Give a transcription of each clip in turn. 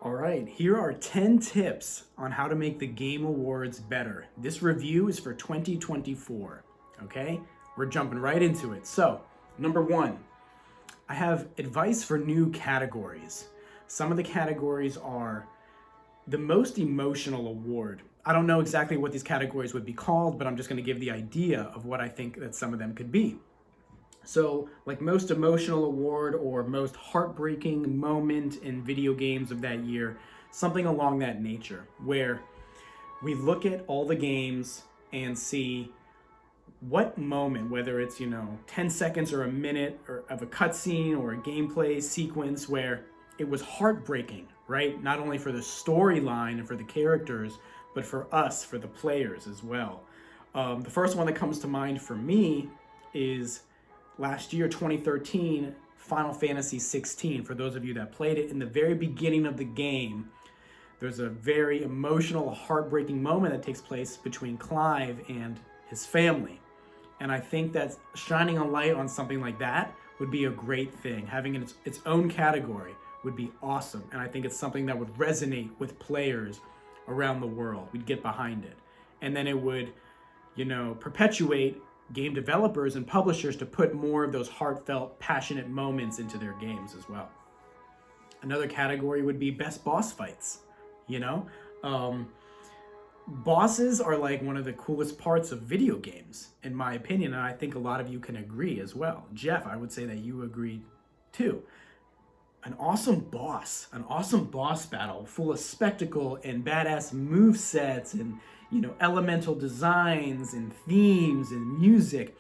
All right, here are 10 tips on how to make the Game Awards better. This review is for 2024, okay? We're jumping right into it. So, number one, I have advice for new categories. Some of the categories are the most emotional award. I don't know exactly what these categories would be called, but I'm just going to give the idea of what I think that some of them could be. So, like most emotional award or most heartbreaking moment in video games of that year, something along that nature, where we look at all the games and see what moment, whether it's, 10 seconds or a minute or of a cutscene or a gameplay sequence where it was heartbreaking, right? Not only for the storyline and for the characters, but for us, for the players as well. The first one that comes to mind for me is last year, 2013, Final Fantasy 16. For those of you that played it, in the very beginning of the game, there's a very emotional, heartbreaking moment that takes place between Clive and his family. And I think that shining a light on something like that would be a great thing. Having its own category would be awesome. And I think it's something that would resonate with players around the world. We'd get behind it. And then it would, perpetuate game developers and publishers to put more of those heartfelt, passionate moments into their games as well. Another category would be best boss fights. Bosses are like one of the coolest parts of video games, in my opinion, and I think a lot of you can agree as well. Jeff, I would say that you agree too. An awesome boss battle full of spectacle and badass move sets and elemental designs and themes and music,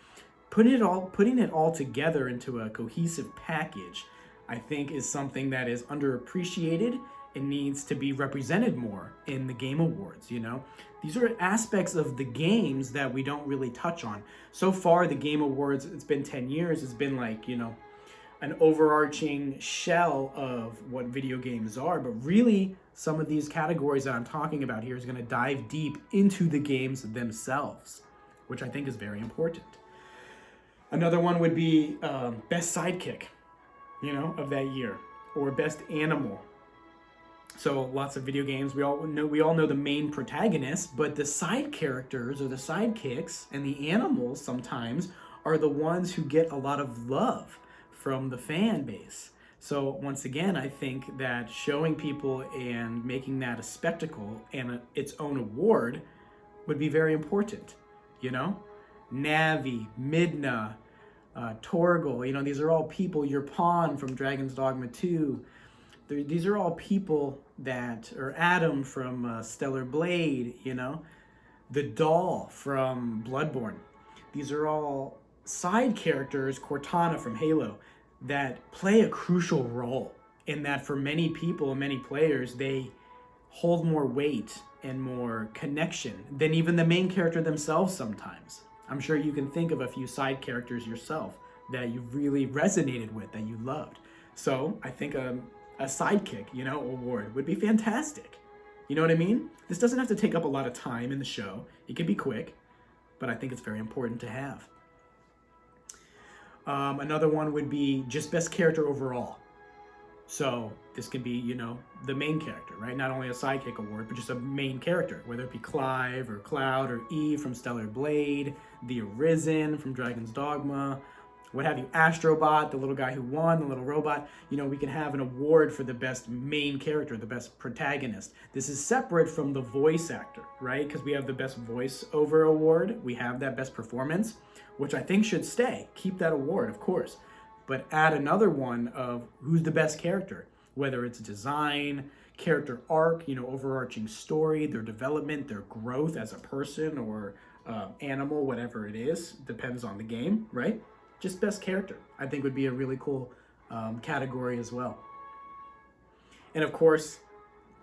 putting it all together into a cohesive package, I think is something that is underappreciated and needs to be represented more in the Game Awards. These are aspects of the games that we don't really touch on. So far, the Game Awards, it's been 10 years, it's been like, an overarching shell of what video games are, but really some of these categories that I'm talking about here is going to dive deep into the games themselves, which I think is very important. Another one would be best sidekick, of that year, or best animal. So lots of video games, we all know the main protagonists, but the side characters or the sidekicks and the animals sometimes are the ones who get a lot of love from the fan base. So once again, I think that showing people and making that a spectacle and its own award would be very important. Navi, Midna, Torgal, these are all people. Your pawn from Dragon's Dogma 2. These are all people or Adam from Stellar Blade, the doll from Bloodborne. These are all side characters, Cortana from Halo, that play a crucial role in that for many people and many players, they hold more weight and more connection than even the main character themselves sometimes. I'm sure you can think of a few side characters yourself that you really resonated with, that you loved. So I think a sidekick, award would be fantastic. You know what I mean? This doesn't have to take up a lot of time in the show. It can be quick, but I think it's very important to have. Another one would be just best character overall. So this could be, the main character, right? Not only a sidekick award, but just a main character, whether it be Clive or Cloud or Eve from Stellar Blade, the Arisen from Dragon's Dogma, what have you, Astrobot, the little guy who won, the little robot. We can have an award for the best main character, the best protagonist. This is separate from the voice actor, right? Because we have the best voiceover award. We have that best performance, which I think should stay. Keep that award, of course. But add another one of who's the best character, whether it's design, character arc, overarching story, their development, their growth as a person or animal, whatever it is, depends on the game, right? Just best character, I think would be a really cool category as well. And of course,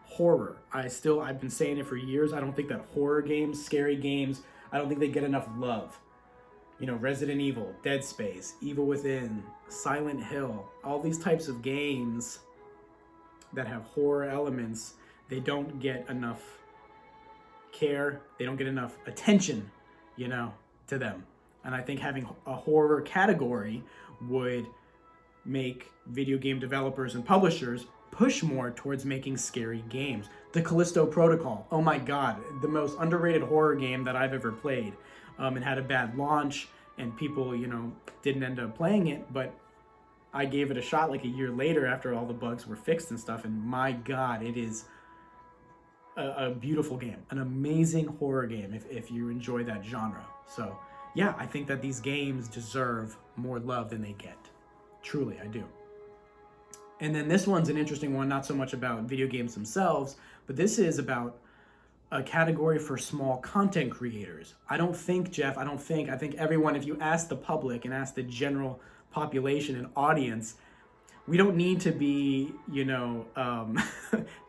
horror. I've been saying it for years. I don't think that horror games, scary games, I don't think they get enough love. Resident Evil, Dead Space, Evil Within, Silent Hill, all these types of games that have horror elements, they don't get enough care, they don't get enough attention, to them. And I think having a horror category would make video game developers and publishers push more towards making scary games. The Callisto Protocol, oh my god, the most underrated horror game that I've ever played. It had a bad launch and people, didn't end up playing it, but I gave it a shot like a year later after all the bugs were fixed and stuff, and my god, it is a beautiful game, an amazing horror game if you enjoy that genre. So yeah, I think that these games deserve more love than they get. Truly, I do. And then this one's an interesting one, not so much about video games themselves, but this is about a category for small content creators. I think everyone, if you ask the public and ask the general population and audience, we don't need to be,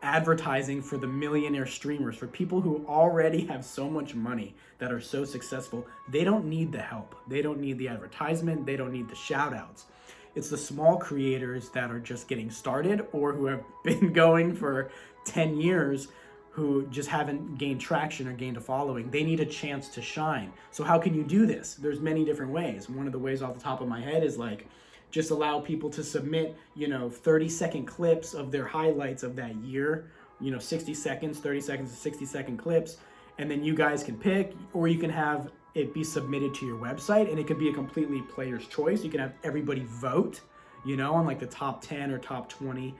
advertising for the millionaire streamers, for people who already have so much money that are so successful. They don't need the help. They don't need the advertisement. They don't need the shout outs. It's the small creators that are just getting started or who have been going for 10 years who just haven't gained traction or gained a following. They need a chance to shine. So how can you do this? There's many different ways. One of the ways off the top of my head is like, just allow people to submit, 30-second clips of their highlights of that year, 60 seconds, 30 seconds to 60-second clips. And then you guys can pick, or you can have it be submitted to your website, and it could be a completely player's choice. You can have everybody vote, on like the top 10 or top 20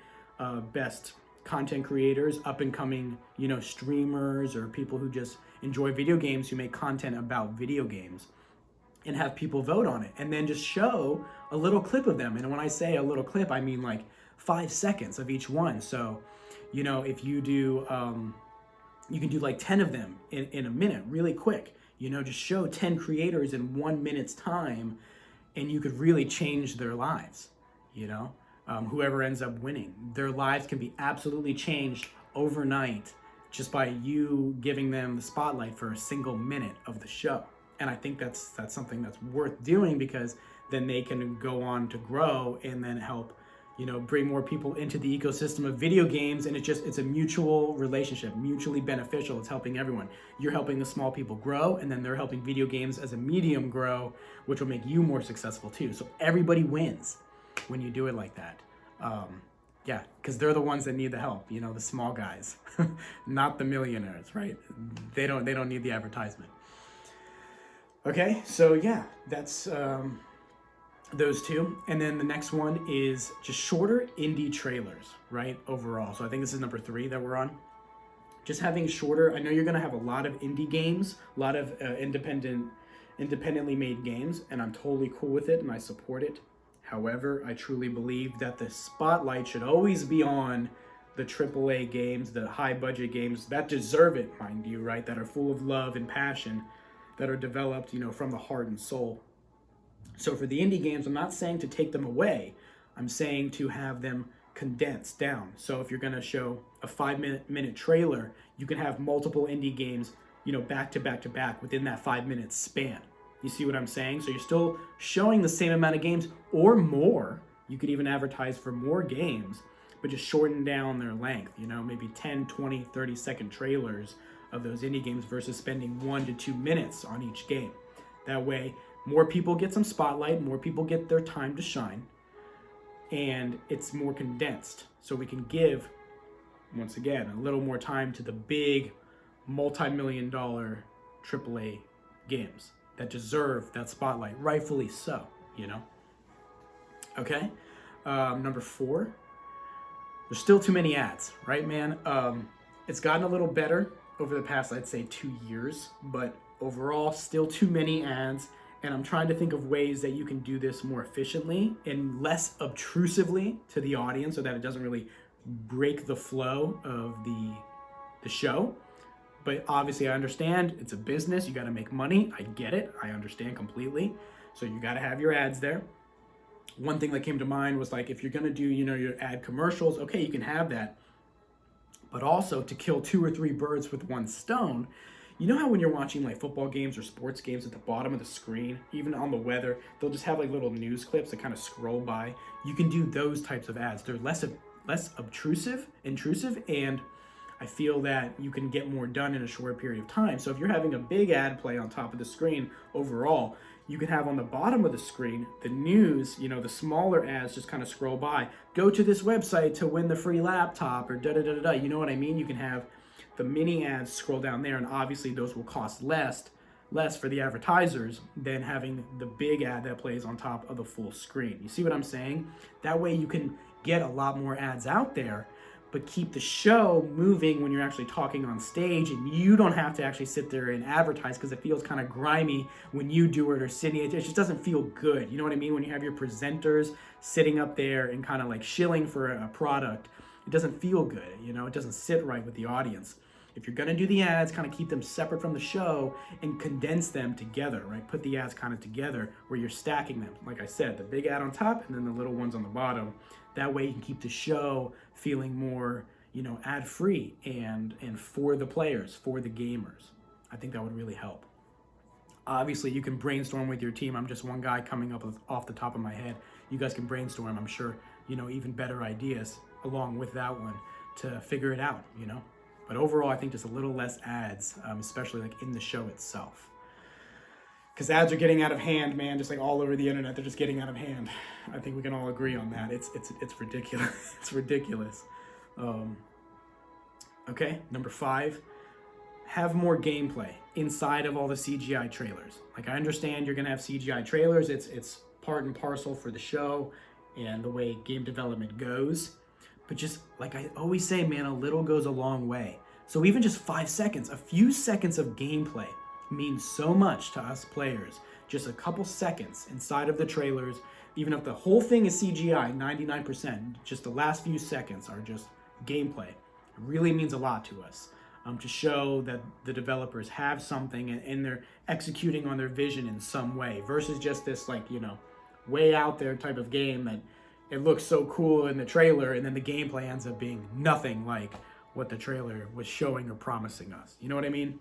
best content creators, up and coming, streamers or people who just enjoy video games, who make content about video games, and have people vote on it, and then just show a little clip of them. And when I say a little clip, I mean like 5 seconds of each one. So, if you do, you can do like 10 of them in a minute, really quick. Just show 10 creators in 1 minute's time, and you could really change their lives. Whoever ends up winning, their lives can be absolutely changed overnight just by you giving them the spotlight for a single minute of the show. And I think that's something that's worth doing, because then they can go on to grow and then help, bring more people into the ecosystem of video games. And it's a mutual relationship, mutually beneficial. It's helping everyone. You're helping the small people grow, and then they're helping video games as a medium grow, which will make you more successful too. So everybody wins when you do it like that. Yeah, because they're the ones that need the help, the small guys, not the millionaires, right? They don't need the advertisement. Okay, so yeah, that's those two. And then the next one is just shorter indie trailers, right, overall. So I think this is number 3 that we're on. Just having shorter, I know you're going to have a lot of indie games, a lot of independently made games, and I'm totally cool with it and I support it. However, I truly believe that the spotlight should always be on the AAA games, the high budget games that deserve it, mind you, right, that are full of love and passion, that are developed, from the heart and soul. So for the indie games, I'm not saying to take them away. I'm saying to have them condensed down. So if you're going to show a 5-minute trailer, you can have multiple indie games, back to back to back within that 5-minute span. You see what I'm saying? So you're still showing the same amount of games or more. You could even advertise for more games, but just shorten down their length, maybe 10, 20, 30-second trailers of those indie games versus spending 1 to 2 minutes on each game. That way, more people get some spotlight, more people get their time to shine, and it's more condensed. So we can give, once again, a little more time to the big multi-million-dollar AAA games that deserve that spotlight, rightfully so, Okay, number 4, there's still too many ads, right, man? It's gotten a little better over the past, I'd say, 2 years, but overall, still too many ads. And I'm trying to think of ways that you can do this more efficiently and less obtrusively to the audience, so that it doesn't really break the flow of the show. But obviously, I understand it's a business. You got to make money. I get it. I understand completely. So you got to have your ads there. One thing that came to mind was like, if you're going to do, your ad commercials, okay, you can have that. But also to kill 2 or 3 birds with one stone, how when you're watching like football games or sports games, at the bottom of the screen, even on the weather, they'll just have like little news clips that kind of scroll by. You can do those types of ads. They're less intrusive, and I feel that you can get more done in a short period of time. So if you're having a big ad play on top of the screen overall, you can have on the bottom of the screen the news, the smaller ads just kind of scroll by. Go to this website to win the free laptop, or da da da da da. You know what I mean? You can have the mini ads scroll down there, and obviously those will cost less for the advertisers than having the big ad that plays on top of the full screen. You see what I'm saying? That way you can get a lot more ads out there, but keep the show moving when you're actually talking on stage, and you don't have to actually sit there and advertise, because it feels kind of grimy when you do it, or sitting. It just doesn't feel good. You know what I mean? When you have your presenters sitting up there and kind of like shilling for a product, it doesn't feel good. It doesn't sit right with the audience. If you're going to do the ads, kind of keep them separate from the show and condense them together, right? Put the ads kind of together where you're stacking them. Like I said, the big ad on top and then the little ones on the bottom. That way you can keep the show feeling more, ad-free and for the players, for the gamers. I think that would really help. Obviously, you can brainstorm with your team. I'm just one guy coming up off the top of my head. You guys can brainstorm, I'm sure, even better ideas along with that one to figure it out, But overall, I think just a little less ads, especially like in the show itself. Because ads are getting out of hand, man, just like all over the internet. They're just getting out of hand. I think we can all agree on that. It's ridiculous. It's ridiculous. Okay, number 5, have more gameplay inside of all the CGI trailers. Like, I understand you're gonna have CGI trailers. It's part and parcel for the show and the way game development goes. But just like I always say, man, a little goes a long way. So even just 5 seconds, a few seconds of gameplay means so much to us players. Just a couple seconds inside of the trailers, even if the whole thing is CGI, 99%, just the last few seconds are just gameplay. It really means a lot to us, to show that the developers have something and they're executing on their vision in some way, versus just this way out there type of game that it looks so cool in the trailer, and then the gameplay ends up being nothing like what the trailer was showing or promising us. You know what I mean?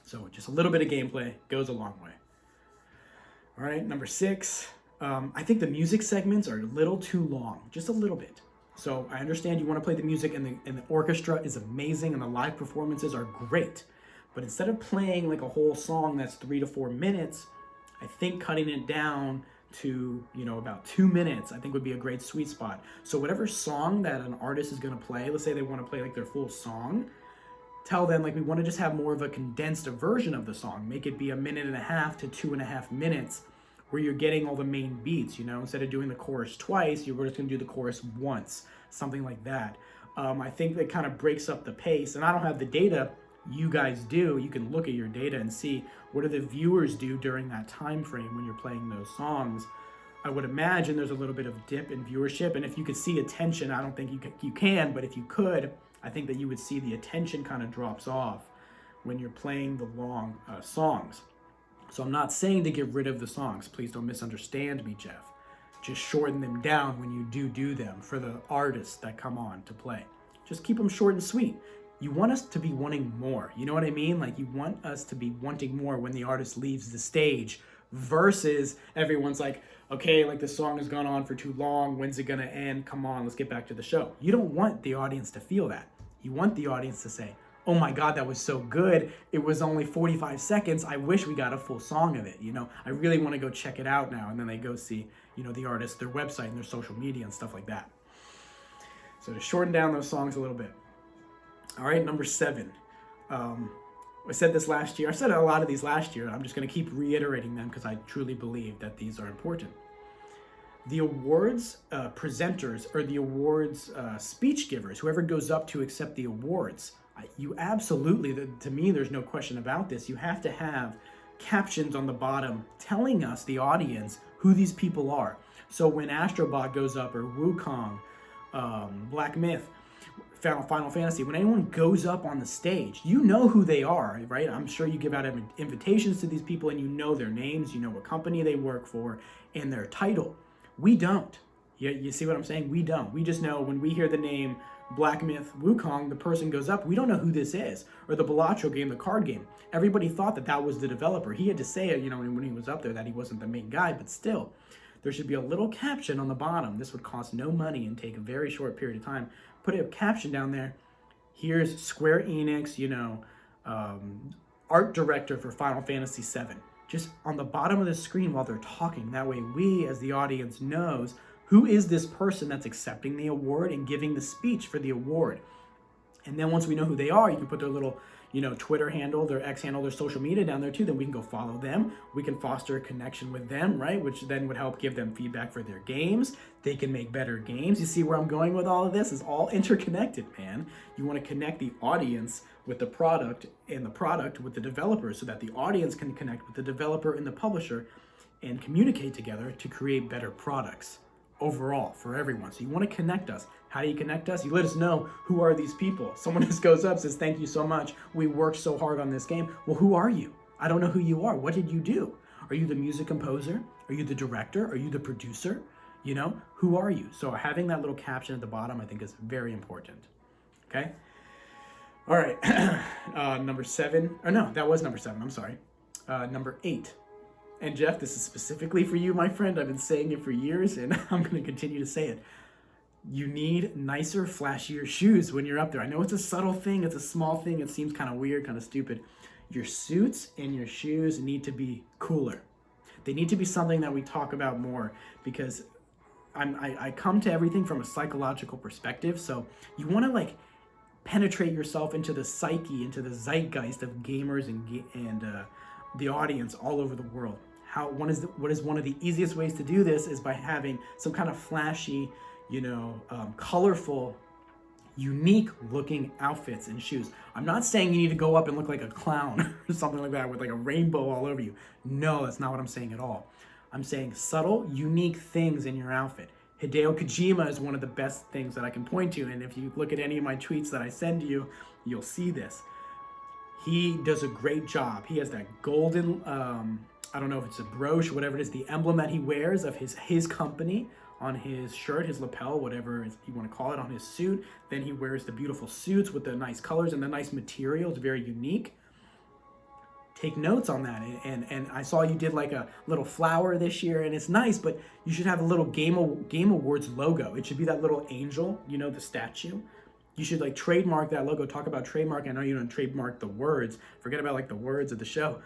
So just a little bit of gameplay goes a long way. All right, number 6. I think the music segments are a little too long, just a little bit. So I understand you want to play the music, and the orchestra is amazing, and the live performances are great. But instead of playing like a whole song that's 3 to 4 minutes, I think cutting it down to about 2 minutes I think would be a great sweet spot. So whatever song that an artist is going to play, let's say they want to play like their full song, tell them like we want to just have more of a condensed version of the song. Make it be 1.5 minutes to 2.5 minutes where you're getting all the main beats, instead of doing the chorus twice, you're just going to do the chorus once, something like that. I think that kind of breaks up the pace, and I don't have the data. You guys do. You can look at your data and see what do the viewers do during that time frame when you're playing those songs. I would imagine there's a little bit of dip in viewership, and if you could see attention, I don't think you can, but if you could, I think that you would see the attention kind of drops off when you're playing the long songs. So I'm not saying to get rid of the songs. Please don't misunderstand me, Jeff. Just shorten them down when you do them for the artists that come on to play. Just keep them short and sweet. You want us to be wanting more. You know what I mean? Like, you want us to be wanting more when the artist leaves the stage, versus everyone's like, okay, like this song has gone on for too long. When's it gonna end? Come on, let's get back to the show. You don't want the audience to feel that. You want the audience to say, oh my God, that was so good. It was only 45 seconds. I wish we got a full song of it. I really want to go check it out now. And then they go see, the artist, their website and their social media and stuff like that. So to shorten down those songs a little bit. All right, number 7. I said this last year. I said a lot of these last year. I'm just going to keep reiterating them because I truly believe that these are important. The awards presenters, or the awards speech givers, whoever goes up to accept the awards, you absolutely, to me, there's no question about this. You have to have captions on the bottom telling us, the audience, who these people are. So when Astrobot goes up, or Wukong, Black Myth, Final Fantasy, when anyone goes up on the stage, you know who they are, right? I'm sure you give out invitations to these people and you know their names, you know what company they work for, and their title. We don't. You see what I'm saying? We don't. We just know when we hear the name Black Myth Wukong, the person goes up, we don't know who this is. Or the Balatro game, the card game. Everybody thought that was the developer. He had to say it, when he was up there, that he wasn't the main guy, but still, there should be a little caption on the bottom. This would cost no money and take a very short period of time. Put a caption down there. Here's Square Enix, art director for Final Fantasy VII. just on the bottom of the screen while they're talking. That way we, as the audience, knows who is this person that's accepting the award and giving the speech for the award. And then once we know who they are, you can put their little, Twitter handle, their X handle, their social media down there too. Then we can go follow them. We can foster a connection with them, right? Which then would help give them feedback for their games. They can make better games. You see where I'm going with all of this? It's all interconnected, man. You want to connect the audience with the product and the product with the developer so that the audience can connect with the developer and the publisher and communicate together to create better products overall for everyone. So you want to connect us. How do you connect us? You let us know, who are these people? Someone just goes up, says, thank you so much. We worked so hard on this game. Well, who are you? I don't know who you are. What did you do? Are you the music composer? Are you the director? Are you the producer? Who are you? So having that little caption at the bottom, I think, is very important. Okay? All right. Number 7. Or no, that was number 7. I'm sorry. Number 8. And Jeff, this is specifically for you, my friend. I've been saying it for years, and I'm going to continue to say it. You need nicer, flashier shoes when you're up there. I know it's a subtle thing. It's a small thing. It seems kind of weird, kind of stupid. Your suits and your shoes need to be cooler. They need to be something that we talk about more, because I come to everything from a psychological perspective. So you want to penetrate yourself into the psyche, into the zeitgeist of gamers and the audience all over the world. What is one of the easiest ways to do this is by having some kind of flashy, colorful, unique looking outfits and shoes. I'm not saying you need to go up and look like a clown or something like that with a rainbow all over you. No, that's not what I'm saying at all. I'm saying subtle, unique things in your outfit. Hideo Kojima is one of the best things that I can point to, and if you look at any of my tweets that I send you, you'll see this. He does a great job. He has that golden, I don't know if it's a brooch, whatever it is, the emblem that he wears of his company on his shirt, his lapel, whatever you want to call it, on his suit. Then he wears the beautiful suits with the nice colors and the nice material. It's very unique. Take notes on that. And I saw you did a little flower this year, and it's nice, but you should have a little Game Awards logo. It should be that little angel, the statue. You should trademark that logo. Talk about trademark. I know you don't trademark the words. Forget about the words of the show.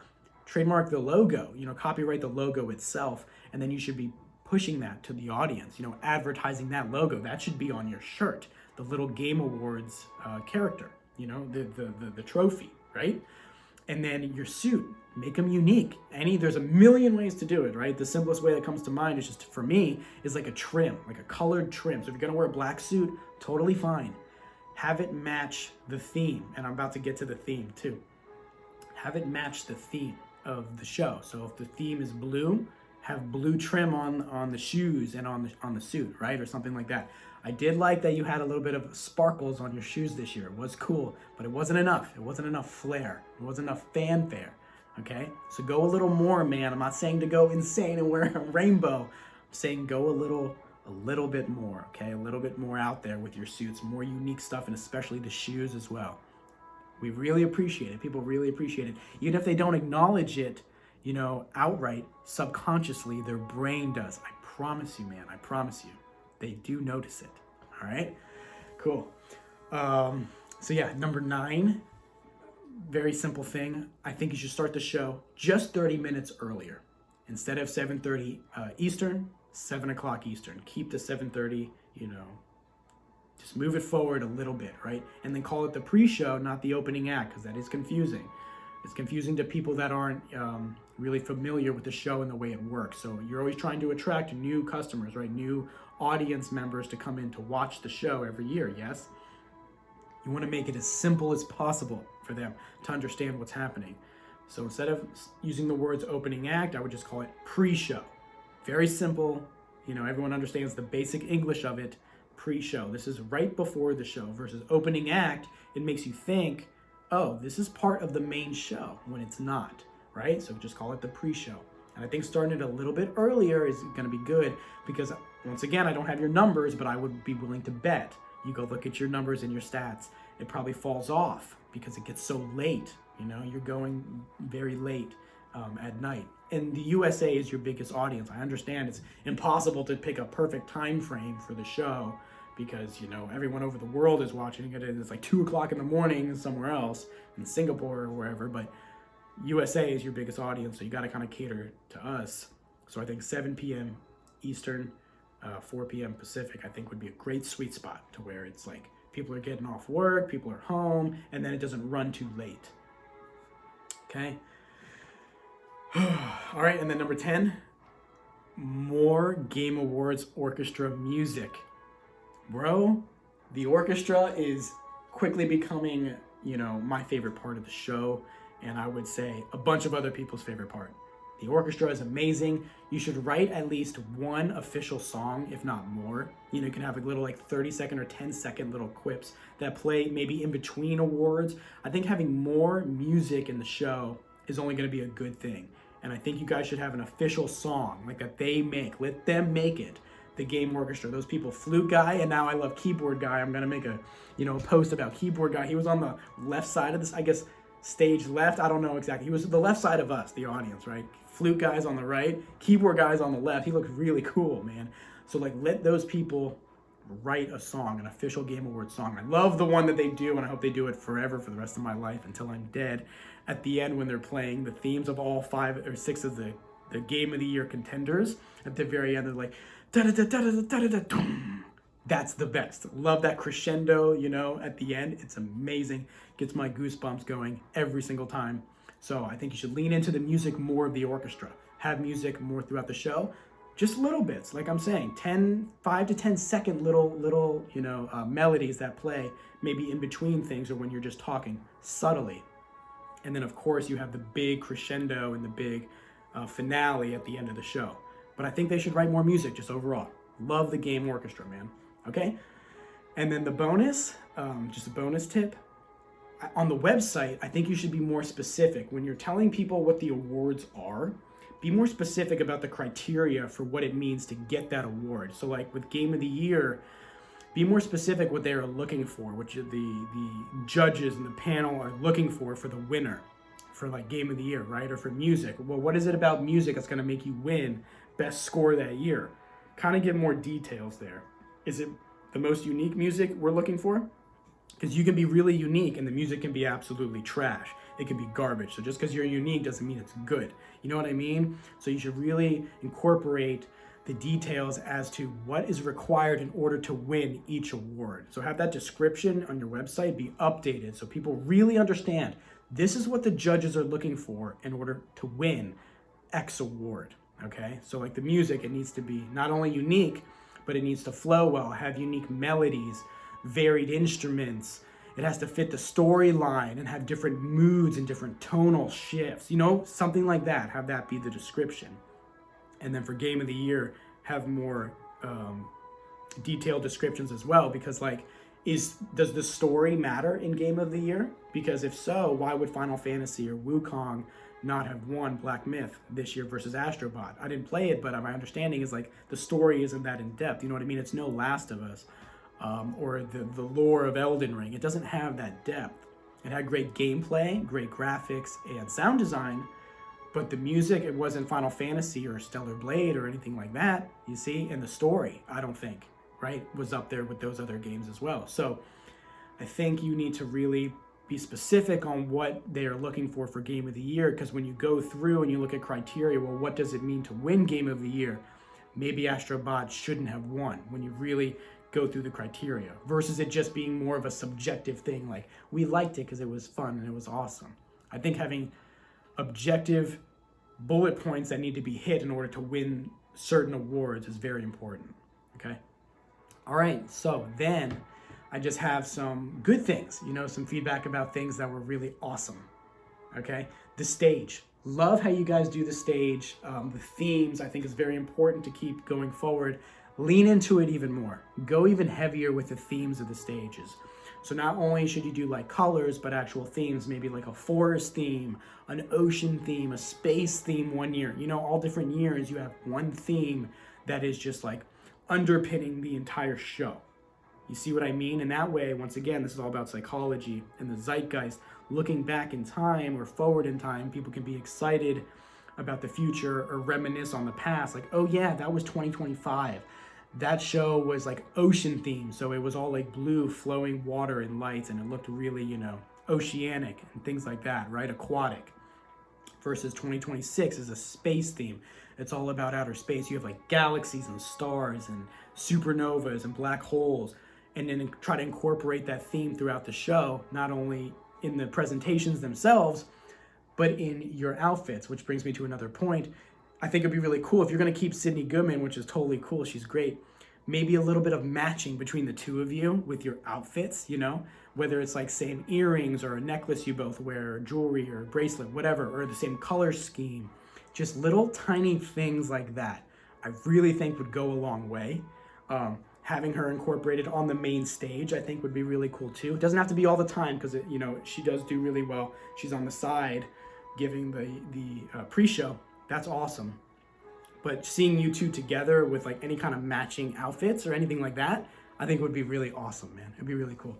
Trademark the logo, copyright the logo itself. And then you should be pushing that to the audience, advertising that logo. That should be on your shirt, the little Game Awards character, the trophy, right? And then your suit, make them unique. There's a million ways to do it, right? The simplest way that comes to mind is for me, is a trim, a colored trim. So if you're gonna wear a black suit, totally fine. Have it match the theme, and I'm about to get to the theme too. Have it match the theme of the show. So if the theme is blue, have blue trim on the shoes and on the suit, right? Or something like that. I did like that you had a little bit of sparkles on your shoes this year. It was cool, but it wasn't enough. It wasn't enough flair. It wasn't enough fanfare, okay? So go a little more, man. I'm not saying to go insane and wear a rainbow. I'm saying go a little bit more, okay? A little bit more out there with your suits, more unique stuff, and especially the shoes as well. We really appreciate it. People really appreciate it. Even if they don't acknowledge it, outright, subconsciously, their brain does. I promise you, man. I promise you. They do notice it. All right? Cool. So yeah, number 9, very simple thing. I think you should start the show just 30 minutes earlier. Instead of 7:30 Eastern, 7 o'clock Eastern. Keep the 7:30, just move it forward a little bit, right? And then call it the pre-show, not the opening act, because that is confusing. It's confusing to people that aren't really familiar with the show and the way it works. So you're always trying to attract new customers, right? New audience members to come in to watch the show every year, yes? You want to make it as simple as possible for them to understand what's happening. So instead of using the words opening act, I would just call it pre-show. Very simple. Everyone understands the basic English of it. Pre-show. This is right before the show versus opening act. It makes you think, oh, this is part of the main show, when it's not, right? So just call it the pre-show. And I think starting it a little bit earlier is going to be good because, once again, I don't have your numbers, but I would be willing to bet. You go look at your numbers and your stats. It probably falls off because it gets so late. You're going very late at night. And the USA is your biggest audience. I understand it's impossible to pick a perfect time frame for the show because, everyone over the world is watching it and it's 2 o'clock in the morning somewhere else, in Singapore or wherever. But USA is your biggest audience, so you got to kind of cater to us. So I think 7 p.m. Eastern, 4 p.m. Pacific, I think would be a great sweet spot to where it's like people are getting off work, people are home, and then it doesn't run too late. Okay. All right, and then number 10, more Game Awards orchestra music. Bro, the orchestra is quickly becoming, my favorite part of the show, and I would say a bunch of other people's favorite part. The orchestra is amazing. You should write at least one official song, if not more. You can have a little 30-second or 10-second little quips that play maybe in between awards. I think having more music in the show is only going to be a good thing. And I think you guys should have an official song that they make. Let them make it. The Game Orchestra, those people, Flute Guy, and now I love Keyboard Guy. I'm gonna make a post about Keyboard Guy. He was on the left side of this, I guess, stage left. I don't know exactly. He was the left side of us, the audience, right? Flute Guy's on the right, Keyboard Guy's on the left. He looked really cool, man. So let those people write a song, an official Game Awards song. I love the one that they do, and I hope they do it forever for the rest of my life until I'm dead. At the end, when they're playing the themes of all 5 or 6 of the Game of the Year contenders, at the very end, they're like, da-da-da-da-da-da-da-da-dum. That's the best. Love that crescendo, at the end. It's amazing. Gets my goosebumps going every single time. So I think you should lean into the music more of the orchestra. Have music more throughout the show. Just little bits, like I'm saying, 5 to 10 second little melodies that play maybe in between things or when you're just talking subtly. And then, of course, you have the big crescendo and the big finale at the end of the show. But I think they should write more music just overall. Love the Game Orchestra, man. Okay? And then the bonus, just a bonus tip. On the website, I think you should be more specific. When you're telling people what the awards are, be more specific about the criteria for what it means to get that award. So with Game of the Year, be more specific what they are looking for, which the judges and the panel are looking for the winner for Game of the Year, right? Or for music. Well, what is it about music that's going to make you win best score that year? Kind of get more details there. Is it the most unique music we're looking for? Because you can be really unique and the music can be absolutely trash. It can be garbage. So just because you're unique doesn't mean it's good. You know what I mean? So you should really incorporate the details as to what is required in order to win each award. So have that description on your website be updated so people really understand this is what the judges are looking for in order to win X award, okay? So the music, it needs to be not only unique, but it needs to flow well, have unique melodies, varied instruments. It has to fit the storyline and have different moods and different tonal shifts, something like that. Have that be the description. And then for Game of the Year, have more detailed descriptions as well, because does the story matter in Game of the Year? Because if so, why would Final Fantasy or Wukong not have won Black Myth this year versus Astro Bot? I didn't play it, but my understanding is the story isn't that in depth. You know what I mean? It's no Last of Us or the lore of Elden Ring. It doesn't have that depth. It had great gameplay, great graphics, and sound design, but the music, it wasn't Final Fantasy or Stellar Blade or anything like that, you see? And the story, I don't think, right, was up there with those other games as well. So I think you need to really be specific on what they are looking for Game of the Year, because when you go through and you look at criteria, well, what does it mean to win Game of the Year? Maybe Astro Bot shouldn't have won when you really go through the criteria, versus it just being more of a subjective thing, we liked it because it was fun and it was awesome. I think having objective bullet points that need to be hit in order to win certain awards is very important, okay? All right, so then I just have some good things, some feedback about things that were really awesome, okay? The stage. Love how you guys do the stage. The themes, I think, is very important to keep going forward. Lean into it even more. Go even heavier with the themes of the stages. So not only should you do colors, but actual themes, maybe a forest theme, an ocean theme, a space theme one year. All different years you have one theme that is just underpinning the entire show. You see what I mean? And that way, once again, this is all about psychology and the zeitgeist. Looking back in time or forward in time, people can be excited about the future or reminisce on the past. Oh yeah, that was 2025. That show was ocean themed, so it was all blue flowing water and lights, and it looked really, oceanic and things like that, right? Aquatic. versus 2026 is a space theme. It's all about outer space. You have like galaxies and stars and supernovas and black holes, and then try to incorporate that theme throughout the show, not only in the presentations themselves, but in your outfits, which brings me to another point. I think it'd be really cool if you're going to keep Sydney Goodman, which is totally cool. She's great. Maybe a little bit of matching between the two of you with your outfits, you know, whether it's like same earrings or a necklace you both wear, or jewelry or bracelet, whatever, or the same color scheme. Just little tiny things like that, I really think would go a long way. Having her incorporated on the main stage, I think would be really cool too. It doesn't have to be all the time because, you know, she does do really well. She's on the side giving the pre-show. That's awesome. But seeing you two together with like any kind of matching outfits or anything like that, I think would be really awesome, man. It'd be really cool.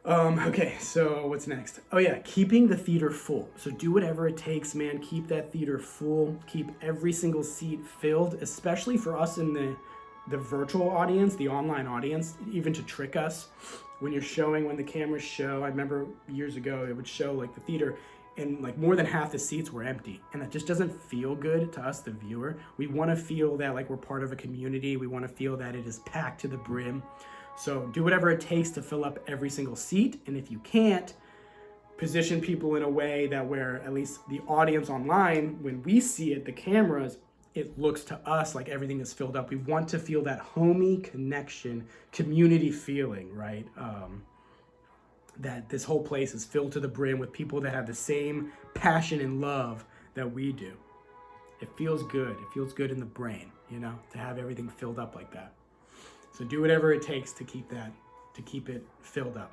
Okay, so what's next? Oh yeah, keeping the theater full. So do whatever it takes, man. Keep that theater full. Keep every single seat filled, especially for us in the virtual audience, the online audience, even to trick us. When you're showing, when the cameras show, I remember years ago, it would show like the theater and like more than half the seats were empty. And that just doesn't feel good to us, the viewer. We want to feel that like we're part of a community. We want to feel that it is packed to the brim. So do whatever it takes to fill up every single seat. And if you can't, position people in a way that where at least the audience online, when we see it, the cameras, it looks to us like everything is filled up. We want to feel that homey connection, community feeling, right? That this whole place is filled to the brim with people that have the same passion and love that we do. It feels good. It feels good in the brain, you know, to have everything filled up like that. So do whatever it takes to keep it filled up.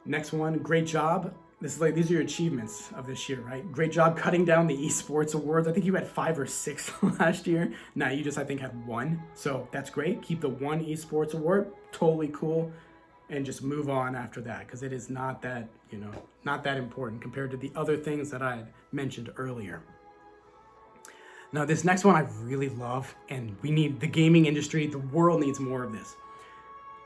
Next one, great job. These are your achievements of this year, right? Great job cutting down the esports awards. I think you had 5 or 6 last year. Now you just, I think, had 1. So that's great. Keep the 1 esports award. Totally cool. And just move on after that, because it is not that, you know, not that important compared to the other things that I had mentioned earlier. Now, this next one I really love, and we need, the gaming industry, the world needs more of this.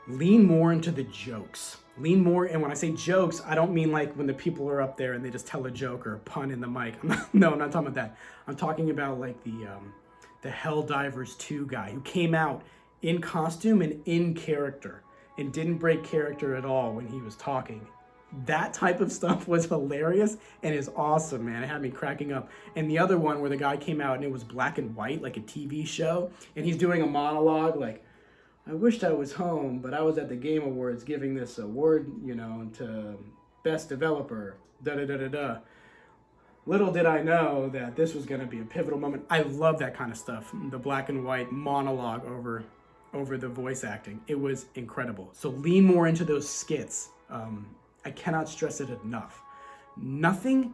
Lean more into the jokes. Lean more, and when I say jokes, I don't mean like when the people are up there and they just tell a joke or a pun in the mic. No, I'm not talking about that. I'm talking about like the Helldivers 2 guy who came out in costume and in character and didn't break character at all when he was talking. That type of stuff was hilarious and is awesome, man. It had me cracking up. And the other one where the guy came out and it was black and white, like a TV show, and he's doing a monologue like, I wished I was home, but I was at the Game Awards giving this award, you know, to Best Developer, da-da-da-da-da. Little did I know that this was gonna be a pivotal moment. I love that kind of stuff, the black and white monologue over the voice acting. It was incredible. So lean more into those skits. I cannot stress it enough. Nothing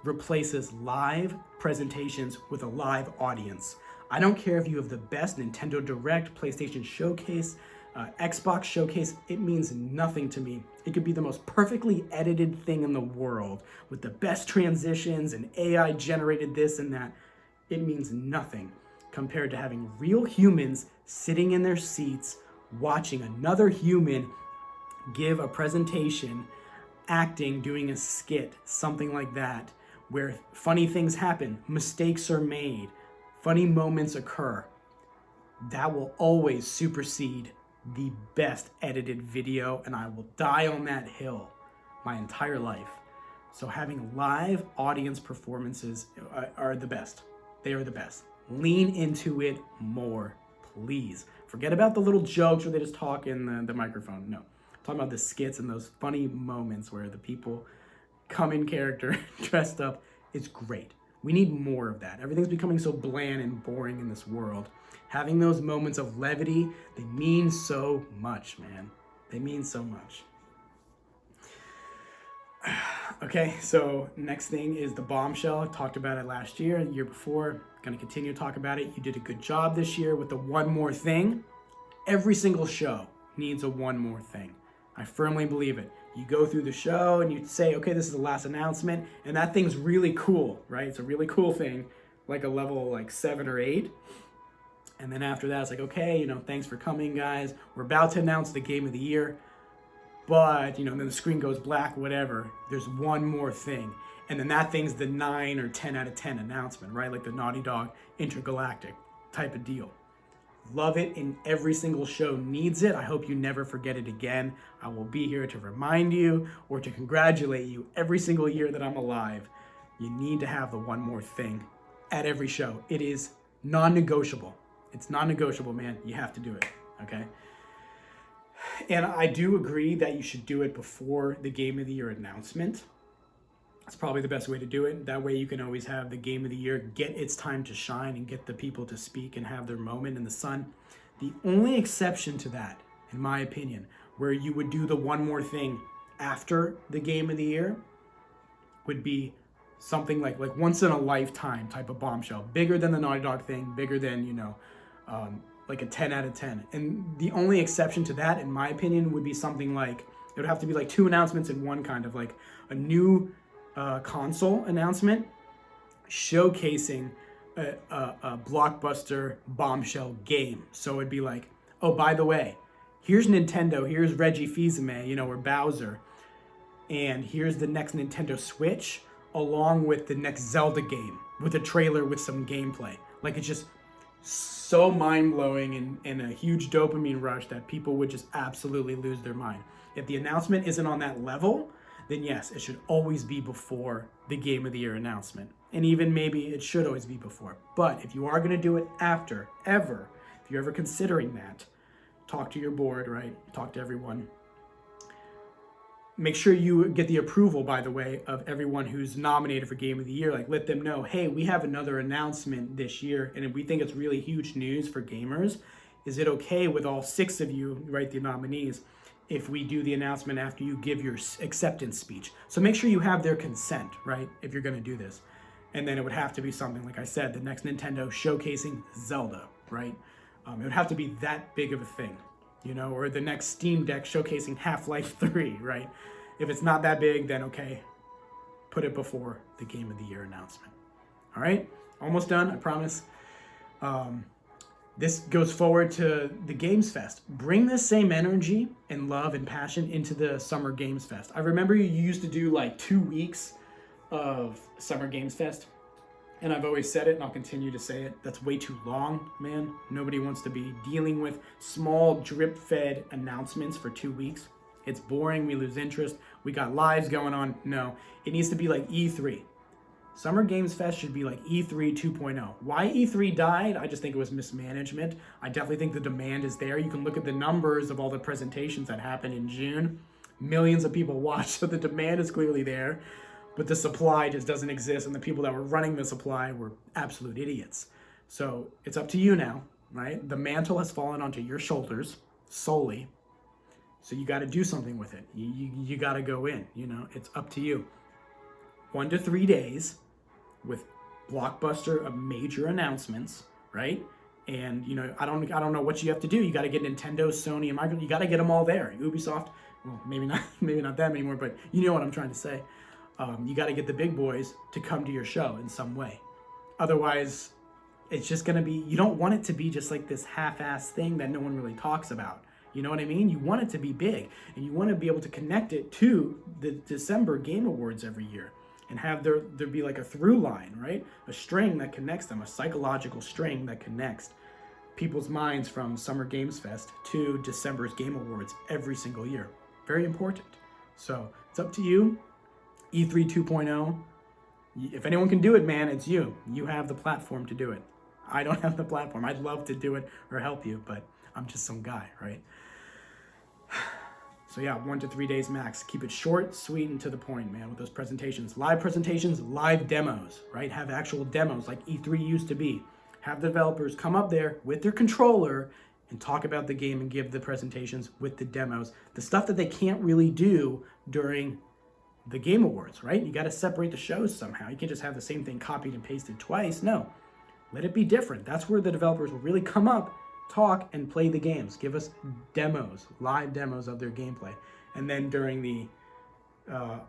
replaces live presentations with a live audience. I don't care if you have the best Nintendo Direct, PlayStation Showcase, Xbox Showcase, it means nothing to me. It could be the most perfectly edited thing in the world with the best transitions and AI generated this and that. It means nothing compared to having real humans sitting in their seats watching another human give a presentation, acting, doing a skit, something like that, where funny things happen, mistakes are made, funny moments occur. That will always supersede the best edited video, and I will die on that hill my entire life. So having live audience performances are the best. They are the best. Lean into it more, please. Forget about the little jokes where they just talk in the microphone. No, I'm talking about the skits and those funny moments where the people come in character, dressed up. It's great. We need more of that. Everything's becoming so bland and boring in this world. Having those moments of levity, they mean so much, man. They mean so much. Okay, so next thing is the bombshell. I talked about it last year, the year before. Gonna continue to talk about it. You did a good job this year with the one more thing. Every single show needs a one more thing. I firmly believe it. You go through the show and you say, okay, this is the last announcement, and that thing's really cool, right? It's a really cool thing, like a level like 7 or 8. And then after that, it's like, okay, thanks for coming, guys. We're about to announce the game of the year. but, you know, then the screen goes black, whatever. There's one more thing. And then that thing's the 9 or 10 out of 10 announcement, right? Like the Naughty Dog Intergalactic type of deal. Love it, and every single show needs it. I hope you never forget it again. I will be here to remind you or to congratulate you every single year that I'm alive. You need to have the one more thing at every show. It is non-negotiable. It's non-negotiable, man. You have to do it, okay? And I do agree that you should do it before the Game of the Year announcement. That's probably the best way to do it. That way you can always have the Game of the Year get its time to shine and get the people to speak and have their moment in the sun. The only exception to that, in my opinion, where you would do the one more thing after the Game of the Year would be something like once in a lifetime type of bombshell. Bigger than the Naughty Dog thing, bigger than, you know, like a 10 out of 10. And the only exception to that, in my opinion, would be something like, it would have to be like 2 announcements in one, kind of like a new console announcement showcasing a blockbuster bombshell game. So it'd be like, oh, by the way, here's Nintendo, here's Reggie Fils-Aimé, you know, or Bowser, and here's the next Nintendo Switch, along with the next Zelda game, with a trailer with some gameplay. Like, it's just so mind-blowing and a huge dopamine rush that people would just absolutely lose their mind. If the announcement isn't on that level, then yes, it should always be before the Game of the Year announcement. And even maybe it should always be before. But if you are going to do it after, if you're ever considering that, talk to your board, right? Talk to everyone. Make sure you get the approval, by the way, of everyone who's nominated for Game of the Year. Like, let them know, hey, we have another announcement this year, and if we think it's really huge news for gamers, is it okay with all 6 of you, right, the nominees, if we do the announcement after you give your acceptance speech? So make sure you have their consent, right, if you're going to do this. And then it would have to be something, like I said, the next Nintendo showcasing Zelda, right? It would have to be that big of a thing, you know, or the next Steam Deck showcasing Half-Life 3, right? If it's not that big, then okay, put it before the Game of the Year announcement. All right, almost done, I promise. This goes forward to the Games Fest. Bring this same energy and love and passion into the Summer Games Fest. I remember you used to do like 2 weeks of Summer Games Fest, and I've always said it, and I'll continue to say it. That's way too long, man. Nobody wants to be dealing with small drip-fed announcements for 2 weeks. It's boring, we lose interest, we got lives going on. No, it needs to be like E3. Summer Games Fest should be like E3 2.0. Why E3 died? I just think it was mismanagement. I definitely think the demand is there. You can look at the numbers of all the presentations that happened in June. Millions of people watched, so the demand is clearly there, but the supply just doesn't exist, and the people that were running the supply were absolute idiots. So it's up to you now, right? The mantle has fallen onto your shoulders solely, so you got to do something with it. You got to go in, you know, it's up to you. 1 to 3 days with blockbuster of major announcements, right? And, you know, I don't know what you have to do. You got to get Nintendo, Sony, and Microsoft. You got to get them all there. Ubisoft, well, maybe not them anymore, but you know what I'm trying to say. You got to get the big boys to come to your show in some way. Otherwise, it's just going to be, you don't want it to be just like this half-ass thing that no one really talks about. You know what I mean? You want it to be big, and you want to be able to connect it to the December Game Awards every year and have there be like a through line, right? A string that connects them, a psychological string that connects people's minds from Summer Games Fest to December's Game Awards every single year. Very important. So it's up to you. E3 2.0. If anyone can do it, man, it's you. You have the platform to do it. I don't have the platform. I'd love to do it or help you, but I'm just some guy, right? So yeah, 1 to 3 days max. Keep it short, sweet, and to the point, man, with those presentations. Live demos, right? Have actual demos like E3 used to be. Have the developers come up there with their controller and talk about the game and give the presentations with the demos. The stuff that they can't really do during the Game Awards, right? You got to separate the shows somehow. You can't just have the same thing copied and pasted twice. No, let it be different. That's where the developers will really come up, talk, and play the games. Give us demos, live demos of their gameplay. And then during the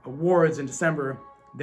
awards in December,